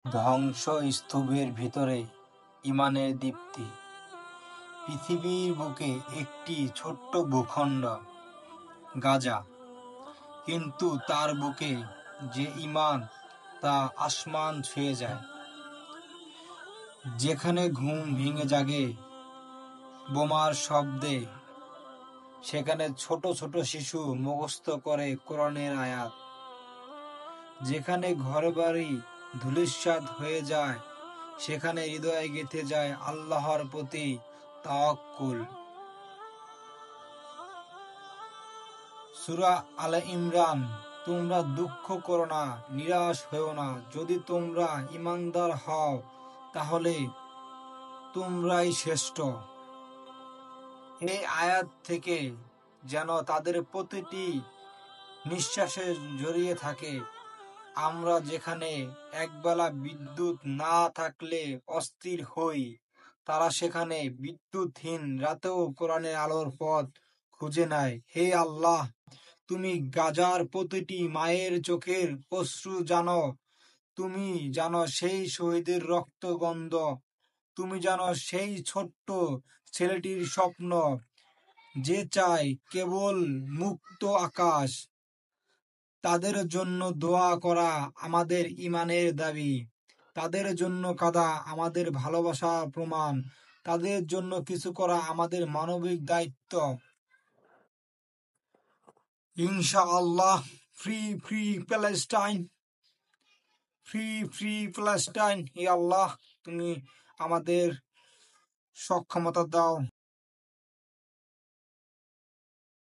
ধ্বংসস্তূপের ভিতরে ঈমানের দীপ্তি। পৃথিবীর বুকে একটি ছোট্ট ভূখণ্ড গাজা, কিন্তু তার বুকে যে ঈমান তা আসমান ছুঁয়ে যায়। যেখানে ঘুম ভেঙে জাগে বোমার শব্দে, সেখানে ছোট ছোট শিশু মুখস্থ করে কোরআনের আয়াত। যেখানে ঘরবাড়ি ধূলিসাৎ হয়ে যায়, সেখানে হৃদয়ে গেঁথে যায় আল্লাহর প্রতি তাওয়াক্কুল। সূরা আলে ইমরান। তোমরা দুঃখ করো না, নিরাশ হও না। যদি তোমরা ঈমানদার হও তাহলে তোমরাই শ্রেষ্ঠ। এই আয়াত থেকে যেন তাদের প্রতিটি নিঃশ্বাসে জড়িয়ে থাকে। আমরা যেখানে একবেলা বিদ্যুৎ না থাকলে অস্থির হই, তারা সেখানে বিদ্যুৎহীন রাতেও কোরআনের আলোর পথ খুঁজে নেয়। হে আল্লাহ, তুমি গাজার প্রতিটি মায়ের চোখের অশ্রু জানো। তুমি জানো সেই শহীদের রক্তগন্ধ। তুমি জানো সেই ছোট্ট ছেলেটির স্বপ্ন, যে চায় কেবল মুক্ত আকাশ। তাদের জন্য দোয়া করা আমাদের ঈমানের দাবি। তাদের জন্য কাঁদা আমাদের ভালোবাসার প্রমাণ। তাদের জন্য কিছু করা আমাদের মানবিক দায়িত্ব। ইনশাআল্লাহ। Free free Palestine, free free Palestine. হে আল্লাহ, তুমি আমাদের সক্ষমতা দাও।